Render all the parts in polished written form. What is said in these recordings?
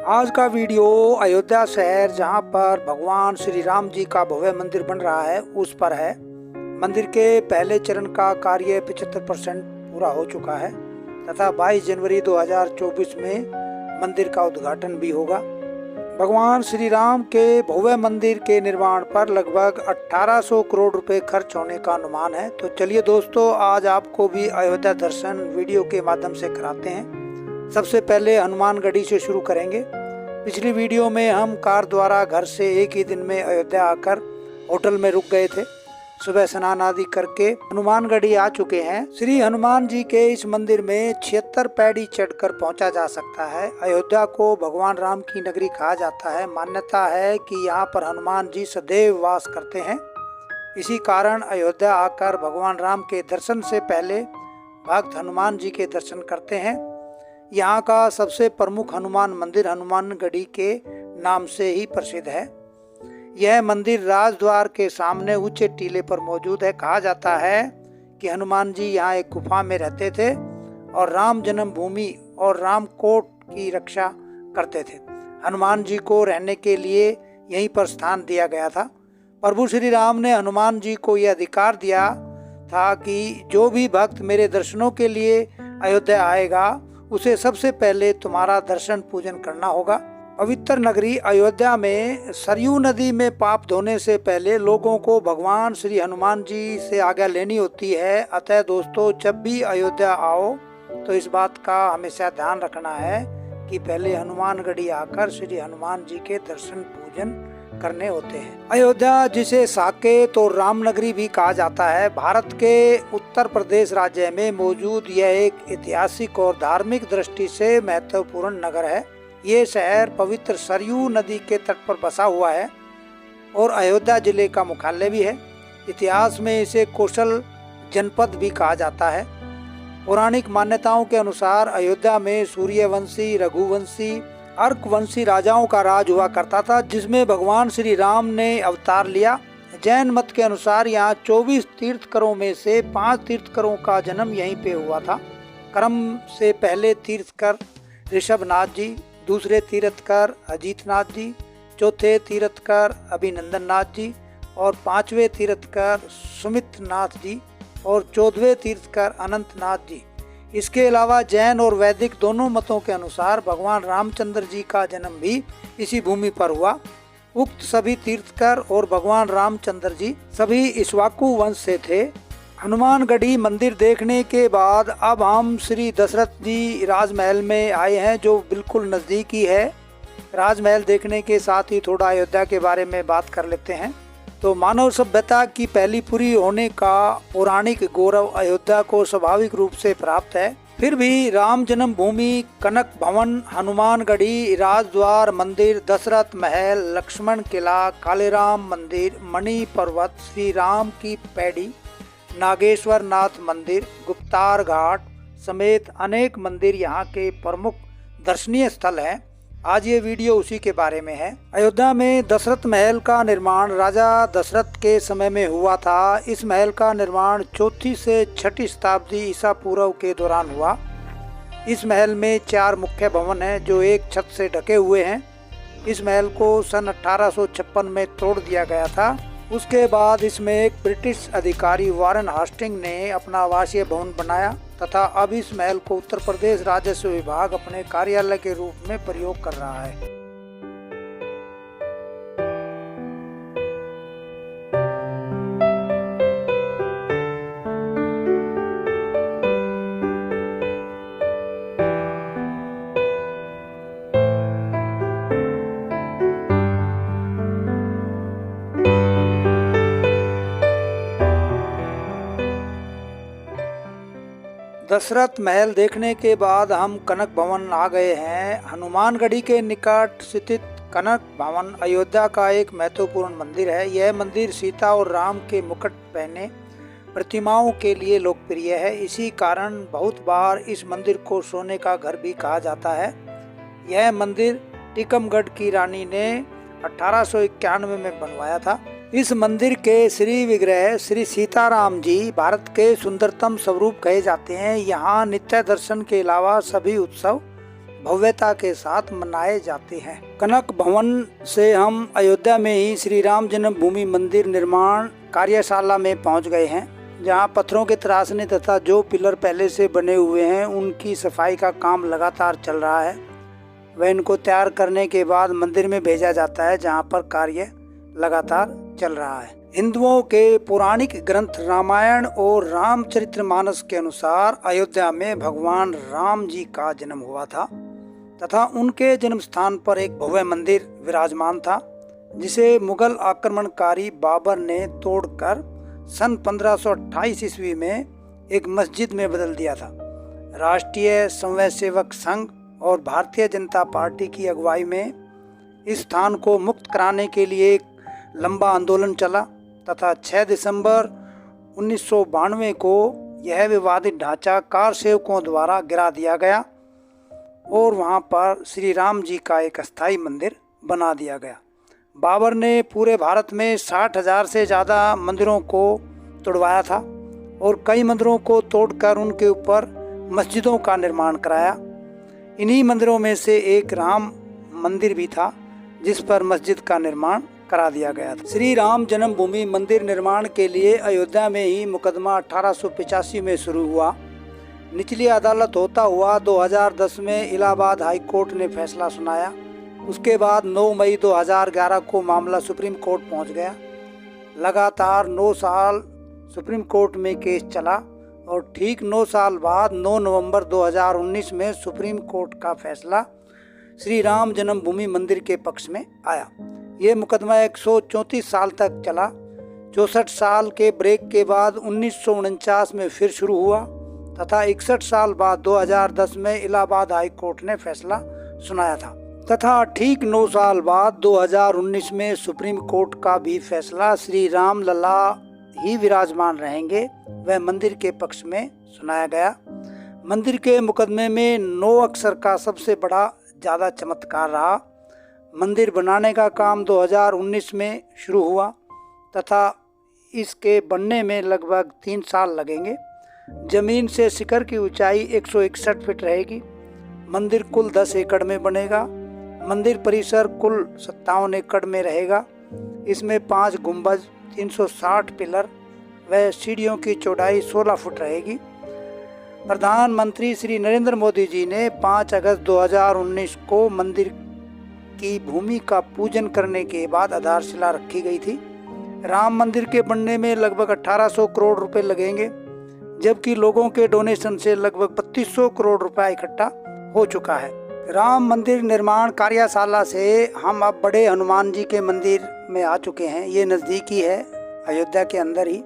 आज का वीडियो अयोध्या शहर जहां पर भगवान श्री राम जी का भव्य मंदिर बन रहा है उस पर है। मंदिर के पहले चरण का कार्य 75% पूरा हो चुका है तथा 22 जनवरी 2024 में मंदिर का उद्घाटन भी होगा। भगवान श्री राम के भव्य मंदिर के निर्माण पर लगभग 1800 करोड़ रुपए खर्च होने का अनुमान है। तो चलिए दोस्तों, आज आपको भी अयोध्या दर्शन वीडियो के माध्यम से कराते हैं। सबसे पहले हनुमानगढ़ी से शुरू करेंगे। पिछली वीडियो में हम कार द्वारा घर से एक ही दिन में अयोध्या आकर होटल में रुक गए थे। सुबह स्नान आदि करके हनुमानगढ़ी आ चुके हैं। श्री हनुमान जी के इस मंदिर में 76 पैड़ी चढ़कर पहुंचा जा सकता है। अयोध्या को भगवान राम की नगरी कहा जाता है। मान्यता है कि यहाँ पर हनुमान जी सदैव वास करते हैं। इसी कारण अयोध्या आकर भगवान राम के दर्शन से पहले भक्त हनुमान जी के दर्शन करते हैं। यहाँ का सबसे प्रमुख हनुमान मंदिर हनुमानगढ़ी के नाम से ही प्रसिद्ध है। यह मंदिर राजद्वार के सामने ऊंचे टीले पर मौजूद है। कहा जाता है कि हनुमान जी यहाँ एक गुफा में रहते थे और राम जन्मभूमि और रामकोट की रक्षा करते थे। हनुमान जी को रहने के लिए यहीं पर स्थान दिया गया था। प्रभु श्री राम ने हनुमान जी को यह अधिकार दिया था कि जो भी भक्त मेरे दर्शनों के लिए अयोध्या आएगा उसे सबसे पहले तुम्हारा दर्शन पूजन करना होगा। पवित्र नगरी अयोध्या में सरयू नदी में पाप धोने से पहले लोगों को भगवान श्री हनुमान जी से आज्ञा लेनी होती है। अतः दोस्तों, जब भी अयोध्या आओ तो इस बात का हमेशा ध्यान रखना है कि पहले हनुमानगढ़ी आकर श्री हनुमान जी के दर्शन पूजन करने होते हैं। अयोध्या, जिसे साकेत और रामनगरी भी कहा जाता है, भारत के उत्तर प्रदेश राज्य में मौजूद यह एक ऐतिहासिक और धार्मिक दृष्टि से महत्वपूर्ण नगर है। ये शहर पवित्र सरयू नदी के तट पर बसा हुआ है और अयोध्या जिले का मुख्यालय भी है। इतिहास में इसे कौशल जनपद भी कहा जाता है। पौराणिक मान्यताओं के अनुसार अयोध्या में सूर्यवंशी, रघुवंशी, अर्कवंशी राजाओं का राज हुआ करता था, जिसमें भगवान श्री राम ने अवतार लिया। जैन मत के अनुसार यहाँ 24 तीर्थकरों में से 5 तीर्थकरों का जन्म यहीं पे हुआ था। क्रम से पहले तीर्थकर ऋषभनाथ जी, दूसरे तीर्थकर अजीतनाथ जी, चौथे तीर्थकर अभिनंदन नाथ जी और 5वें तीर्थकर सुमितनाथ जी और 14वें तीर्थकर अनंतनाथ जी। इसके अलावा जैन और वैदिक दोनों मतों के अनुसार भगवान रामचंद्र जी का जन्म भी इसी भूमि पर हुआ। उक्त सभी तीर्थकर और भगवान रामचंद्र जी सभी इक्ष्वाकु वंश से थे। हनुमानगढ़ी मंदिर देखने के बाद अब हम श्री दशरथ जी राजमहल में आए हैं, जो बिल्कुल नज़दीक ही है। राजमहल देखने के साथ ही थोड़ा अयोध्या के बारे में बात कर लेते हैं। तो मानव सभ्यता की पहली पूरी होने का पौराणिक गौरव अयोध्या को स्वाभाविक रूप से प्राप्त है। फिर भी राम जन्मभूमि, कनक भवन, हनुमानगढ़ी, राजद्वार मंदिर, दशरथ महल, लक्ष्मण किला, कालेराम मंदिर, मणि पर्वत, श्री राम की पैड़ी, नागेश्वर नाथ मंदिर, गुप्तार घाट समेत अनेक मंदिर यहाँ के प्रमुख दर्शनीय स्थल हैं। आज ये वीडियो उसी के बारे में है। अयोध्या में दशरथ महल का निर्माण राजा दशरथ के समय में हुआ था। इस महल का निर्माण 4वीं से 6वीं शताब्दी ईसा पूर्व के दौरान हुआ। इस महल में 4 मुख्य भवन हैं जो एक छत से ढके हुए हैं। इस महल को सन 1856 में तोड़ दिया गया था। उसके बाद इसमें एक ब्रिटिश अधिकारी वारेन हास्टिंग ने अपना आवासीय भवन बनाया तथा अब इस महल को उत्तर प्रदेश राजस्व विभाग अपने कार्यालय के रूप में प्रयोग कर रहा है। दशरथ महल देखने के बाद हम कनक भवन आ गए हैं। हनुमानगढ़ी के निकट स्थित कनक भवन अयोध्या का एक महत्वपूर्ण मंदिर है। यह मंदिर सीता और राम के मुकुट पहने प्रतिमाओं के लिए लोकप्रिय है। इसी कारण बहुत बार इस मंदिर को सोने का घर भी कहा जाता है। यह मंदिर टीकमगढ़ की रानी ने 1891 में बनवाया था। इस मंदिर के श्री विग्रह श्री सीताराम जी भारत के सुंदरतम स्वरूप कहे जाते हैं। यहाँ नित्य दर्शन के अलावा सभी उत्सव भव्यता के साथ मनाए जाते हैं। कनक भवन से हम अयोध्या में ही श्री राम जन्मभूमि मंदिर निर्माण कार्यशाला में पहुंच गए हैं, जहां पत्थरों के तराशने तथा जो पिलर पहले से बने हुए हैं उनकी सफाई का काम लगातार चल रहा है। वह इनको तैयार करने के बाद मंदिर में भेजा जाता है, जहां पर कार्य लगातार चल रहा है। हिंदुओं के पौराणिक ग्रंथ रामायण और रामचरितमानस के अनुसार अयोध्या में भगवान राम जी का जन्म हुआ था तथा उनके जन्म स्थान पर एक भव्य मंदिर विराजमान था, जिसे मुगल आक्रमणकारी बाबर ने तोड़कर सन 1528 ईस्वी में एक मस्जिद में बदल दिया था। राष्ट्रीय स्वयंसेवक संघ और भारतीय जनता पार्टी की अगुवाई में इस स्थान को मुक्त कराने के लिए एक लंबा आंदोलन चला तथा 6 दिसंबर 1992 को यह विवादित ढांचा कार सेवकों द्वारा गिरा दिया गया और वहां पर श्री राम जी का एक अस्थायी मंदिर बना दिया गया। बाबर ने पूरे भारत में 60,000 से ज़्यादा मंदिरों को तोड़वाया था और कई मंदिरों को तोड़कर उनके ऊपर मस्जिदों का निर्माण कराया। इन्हीं मंदिरों में से एक राम मंदिर भी था, जिस पर मस्जिद का निर्माण करा दिया गया था। श्री राम जन्मभूमि मंदिर निर्माण के लिए अयोध्या में ही मुकदमा 1885 में शुरू हुआ। निचली अदालत होता हुआ 2010 में इलाहाबाद हाई कोर्ट ने फैसला सुनाया। उसके बाद 9 मई 2011 को मामला सुप्रीम कोर्ट पहुंच गया। लगातार 9 साल सुप्रीम कोर्ट में केस चला और ठीक 9 साल बाद 9 नवंबर 2019 में सुप्रीम कोर्ट का फैसला श्री राम जन्मभूमि मंदिर के पक्ष में आया। ये मुकदमा 134 साल तक चला। 64 साल के ब्रेक के बाद 1949 में फिर शुरू हुआ तथा 61 साल बाद 2010 में इलाहाबाद हाई कोर्ट ने फैसला सुनाया था तथा ठीक 9 साल बाद 2019 में सुप्रीम कोर्ट का भी फैसला श्री राम लला ही विराजमान रहेंगे वह मंदिर के पक्ष में सुनाया गया। मंदिर के मुकदमे में 9 अक्षर का सबसे बड़ा ज़्यादा चमत्कार रहा। मंदिर बनाने का काम 2019 में शुरू हुआ तथा इसके बनने में लगभग 3 साल लगेंगे। जमीन से शिखर की ऊंचाई 161 फीट रहेगी। मंदिर कुल 10 एकड़ में बनेगा। मंदिर परिसर कुल 57 एकड़ में रहेगा। इसमें 5 गुंबज, 360 पिलर व सीढ़ियों की चौड़ाई 16 फुट रहेगी। प्रधानमंत्री श्री नरेंद्र मोदी जी ने 5 अगस्त 2019 को मंदिर की भूमि का पूजन करने के बाद आधारशिला रखी गई थी। राम मंदिर के बनने में लगभग 1800 करोड़ रुपए लगेंगे, जबकि लोगों के डोनेशन से लगभग 3200 करोड़ रुपया इकट्ठा हो चुका है। राम मंदिर निर्माण कार्यशाला से हम अब बड़े हनुमान जी के मंदिर में आ चुके हैं। ये नज़दीकी है, अयोध्या के अंदर ही।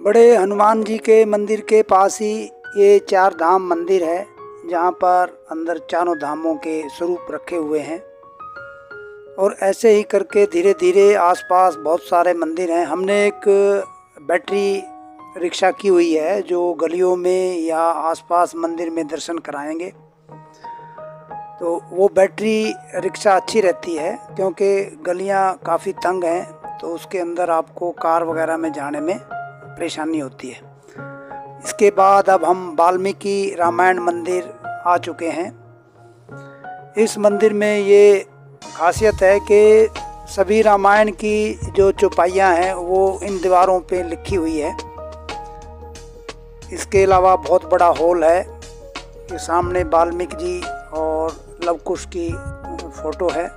बड़े हनुमान जी के मंदिर के पास ही ये 4 धाम मंदिर है, जहाँ पर अंदर चारों धामों के स्वरूप रखे हुए हैं। और ऐसे ही करके धीरे धीरे आसपास बहुत सारे मंदिर हैं। हमने एक बैटरी रिक्शा की हुई है जो गलियों में या आसपास मंदिर में दर्शन कराएंगे। तो वो बैटरी रिक्शा अच्छी रहती है क्योंकि गलियाँ काफ़ी तंग हैं, तो उसके अंदर आपको कार वगैरह में जाने में परेशानी होती है। इसके बाद अब हम वाल्मीकि रामायण मंदिर आ चुके हैं। इस मंदिर में ये खासियत है कि सभी रामायण की जो चौपाइयाँ हैं वो इन दीवारों पे लिखी हुई है। इसके अलावा बहुत बड़ा हॉल है। ये सामने वाल्मीकि जी और लव कुश की फ़ोटो है।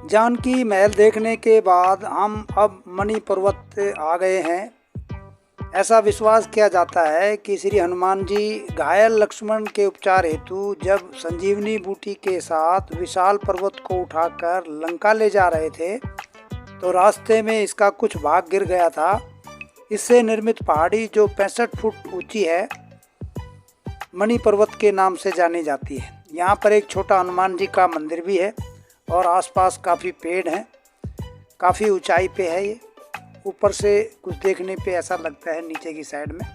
जानकी महल देखने के बाद हम अब मणि पर्वत आ गए हैं। ऐसा विश्वास किया जाता है कि श्री हनुमान जी घायल लक्ष्मण के उपचार हेतु जब संजीवनी बूटी के साथ विशाल पर्वत को उठाकर लंका ले जा रहे थे तो रास्ते में इसका कुछ भाग गिर गया था। इससे निर्मित पहाड़ी जो 65 फुट ऊंची है, मणि पर्वत के नाम से जानी जाती है। यहाँ पर एक छोटा हनुमान जी का मंदिर भी है और आसपास काफ़ी पेड़ हैं। काफ़ी ऊंचाई पे है ये। ऊपर से कुछ देखने पे ऐसा लगता है नीचे की साइड में।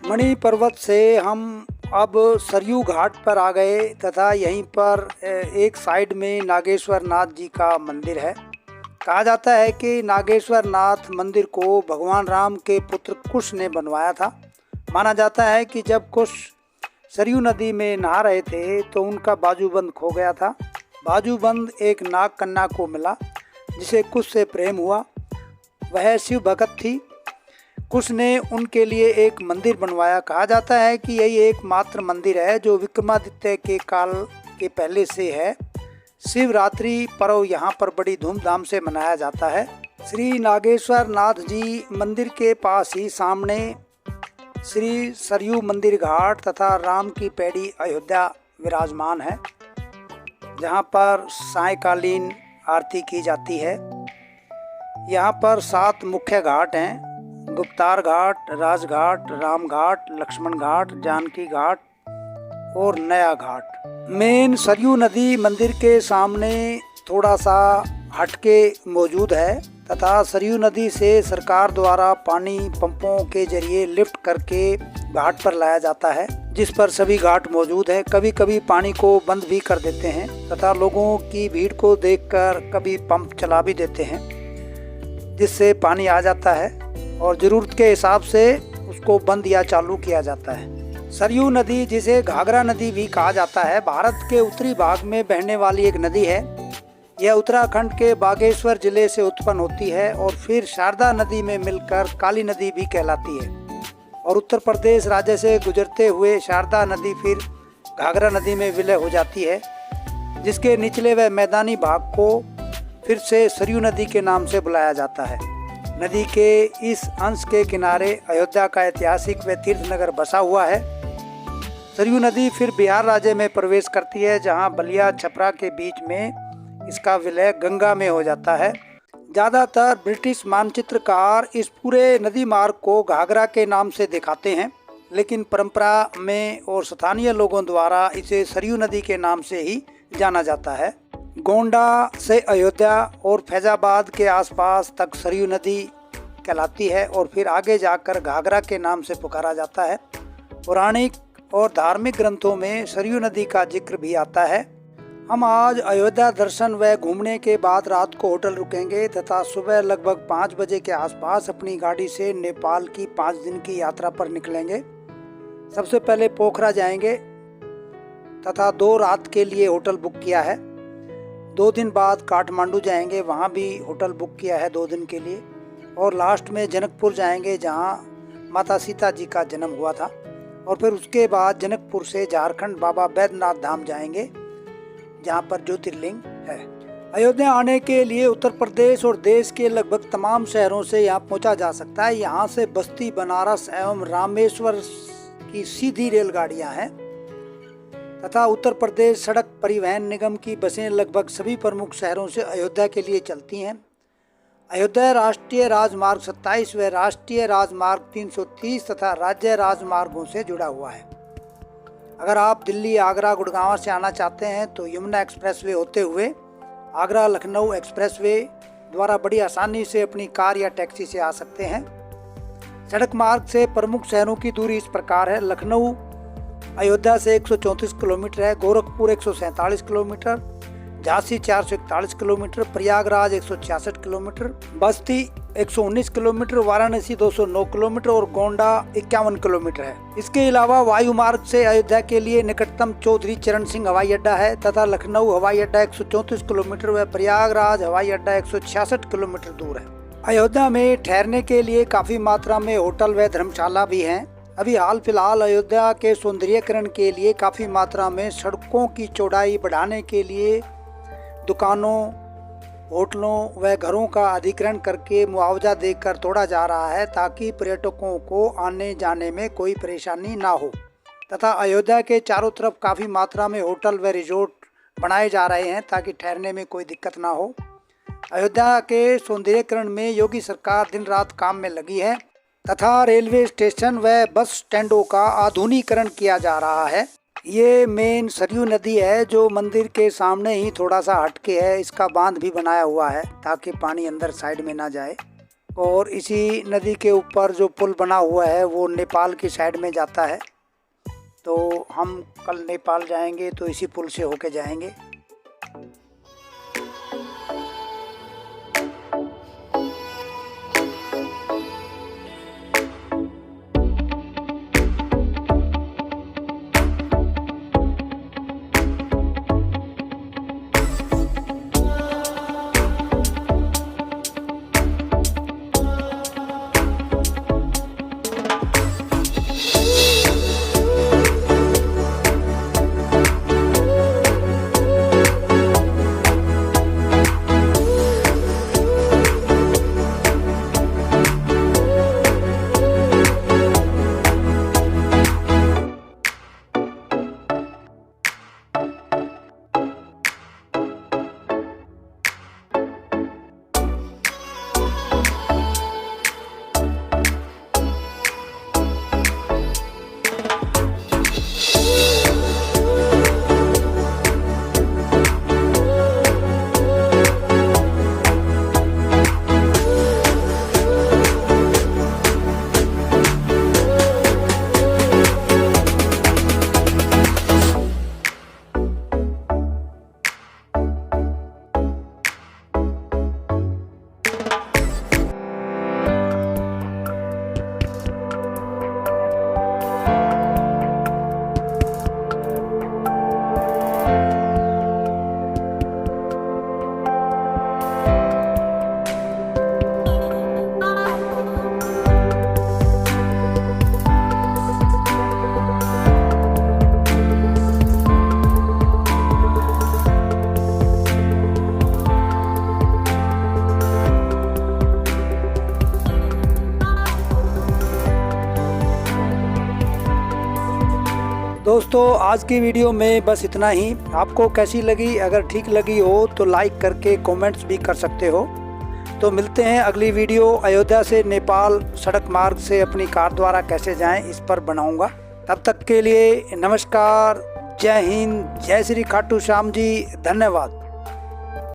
मणि पर्वत से हम अब सरयू घाट पर आ गए तथा यहीं पर एक साइड में नागेश्वर नाथ जी का मंदिर है। कहा जाता है कि नागेश्वर नाथ मंदिर को भगवान राम के पुत्र कुश ने बनवाया था। माना जाता है कि जब कुश सरयू नदी में नहा रहे थे तो उनका बाजूबंद खो गया था। बाजूबंद एक नाग कन्या को मिला जिसे कुश से प्रेम हुआ। वह शिव भक्त थी। कुश ने उनके लिए एक मंदिर बनवाया। कहा जाता है कि यही एकमात्र मंदिर है जो विक्रमादित्य के काल के पहले से है। शिवरात्रि पर्व यहाँ पर बड़ी धूमधाम से मनाया जाता है। श्री नागेश्वर नाथ जी मंदिर के पास ही सामने श्री सरयू मंदिर घाट तथा राम की पैड़ी अयोध्या विराजमान है, जहाँ पर सायंकालीन आरती की जाती है। यहाँ पर 7 मुख्य घाट हैं: गुप्तार घाट, राजघाट, राम घाट, लक्ष्मण घाट, जानकी घाट और नया घाट। मेन सरयू नदी मंदिर के सामने थोड़ा सा हटके मौजूद है तथा सरयू नदी से सरकार द्वारा पानी पंपों के जरिए लिफ्ट करके घाट पर लाया जाता है, जिस पर सभी घाट मौजूद है। कभी कभी पानी को बंद भी कर देते हैं तथा लोगों की भीड़ को देखकर कभी पंप चला भी देते हैं, जिससे पानी आ जाता है और ज़रूरत के हिसाब से उसको बंद या चालू किया जाता है। सरयू नदी, जिसे घाघरा नदी भी कहा जाता है, भारत के उत्तरी भाग में बहने वाली एक नदी है। यह उत्तराखंड के बागेश्वर जिले से उत्पन्न होती है और फिर शारदा नदी में मिलकर काली नदी भी कहलाती है और उत्तर प्रदेश राज्य से गुजरते हुए शारदा नदी फिर घाघरा नदी में विलय हो जाती है, जिसके निचले व मैदानी भाग को फिर से सरयू नदी के नाम से बुलाया जाता है। नदी के इस अंश के किनारे अयोध्या का ऐतिहासिक व तीर्थ नगर बसा हुआ है। सरयू नदी फिर बिहार राज्य में प्रवेश करती है, जहां बलिया छपरा के बीच में इसका विलय गंगा में हो जाता है। ज़्यादातर ब्रिटिश मानचित्रकार इस पूरे नदी मार्ग को घाघरा के नाम से दिखाते हैं, लेकिन परंपरा में और स्थानीय लोगों द्वारा इसे सरयू नदी के नाम से ही जाना जाता है। गोंडा से अयोध्या और फैजाबाद के आसपास तक सरयू नदी कहलाती है और फिर आगे जाकर घाघरा के नाम से पुकारा जाता है। पौराणिक और धार्मिक ग्रंथों में सरयू नदी का जिक्र भी आता है। हम आज अयोध्या दर्शन व घूमने के बाद रात को होटल रुकेंगे तथा सुबह लगभग 5 बजे के आसपास अपनी गाड़ी से नेपाल की 5 दिन की यात्रा पर निकलेंगे। सबसे पहले पोखरा जाएंगे तथा 2 रात के लिए होटल बुक किया है। 2 दिन बाद काठमांडू जाएंगे, वहाँ भी होटल बुक किया है 2 दिन के लिए। और लास्ट में जनकपुर जाएंगे, जहाँ माता सीता जी का जन्म हुआ था। और फिर उसके बाद जनकपुर से झारखंड बाबा बैद्यनाथ धाम जाएंगे, जहाँ पर ज्योतिर्लिंग है। अयोध्या आने के लिए उत्तर प्रदेश और देश के लगभग तमाम शहरों से यहाँ पहुँचा जा सकता है। यहाँ से बस्ती, बनारस एवं रामेश्वर की सीधी रेलगाड़ियाँ हैं तथा उत्तर प्रदेश सड़क परिवहन निगम की बसें लगभग सभी प्रमुख शहरों से अयोध्या के लिए चलती हैं। अयोध्या राष्ट्रीय राजमार्ग 27 व राष्ट्रीय राजमार्ग 330 तथा राज्य राजमार्गों से जुड़ा हुआ है। अगर आप दिल्ली, आगरा, गुड़गांव से आना चाहते हैं तो यमुना एक्सप्रेसवे होते हुए आगरा लखनऊ एक्सप्रेसवे द्वारा बड़ी आसानी से अपनी कार या टैक्सी से आ सकते हैं। सड़क मार्ग से प्रमुख शहरों की दूरी इस प्रकार है: लखनऊ अयोध्या से 134 किलोमीटर है, Gorakhpur 147 kilometre, Jhansi 441 kilometre, Prayagraj 166 kilometre, बस्ती 119 किलोमीटर, वाराणसी 209 किलोमीटर और गोंडा 51 किलोमीटर है। इसके अलावा वायु मार्ग से अयोध्या के लिए निकटतम चौधरी चरण सिंह हवाई अड्डा है तथा लखनऊ हवाई अड्डा 134 किलोमीटर व प्रयागराज हवाई अड्डा 166 किलोमीटर दूर है। अयोध्या में ठहरने के लिए काफी मात्रा में होटल व धर्मशाला भी हैं। अभी हाल फिलहाल अयोध्या के सौंदर्यीकरण के लिए काफी मात्रा में सड़कों की चौड़ाई बढ़ाने के लिए दुकानों, होटलों व घरों का अधिग्रहण करके मुआवजा देकर तोड़ा जा रहा है ताकि पर्यटकों को आने जाने में कोई परेशानी ना हो तथा अयोध्या के चारों तरफ काफ़ी मात्रा में होटल व रिजोर्ट बनाए जा रहे हैं ताकि ठहरने में कोई दिक्कत ना हो। अयोध्या के सौंदर्यीकरण में योगी सरकार दिन रात काम में लगी है तथा रेलवे स्टेशन व बस स्टैंडों का आधुनिकीकरण किया जा रहा है। ये मेन सरयू नदी है जो मंदिर के सामने ही थोड़ा सा हटके है, इसका बांध भी बनाया हुआ है ताकि पानी अंदर साइड में ना जाए। और इसी नदी के ऊपर जो पुल बना हुआ है वो नेपाल की साइड में जाता है, तो हम कल नेपाल जाएंगे तो इसी पुल से होके जाएंगे। दोस्तों आज की वीडियो में बस इतना ही। आपको कैसी लगी? अगर ठीक लगी हो तो लाइक करके कमेंट्स भी कर सकते हो। तो मिलते हैं अगली वीडियो। अयोध्या से नेपाल सड़क मार्ग से अपनी कार द्वारा कैसे जाएं इस पर बनाऊंगा। तब तक के लिए नमस्कार, जय हिंद, जय श्री खाटू श्याम जी, धन्यवाद।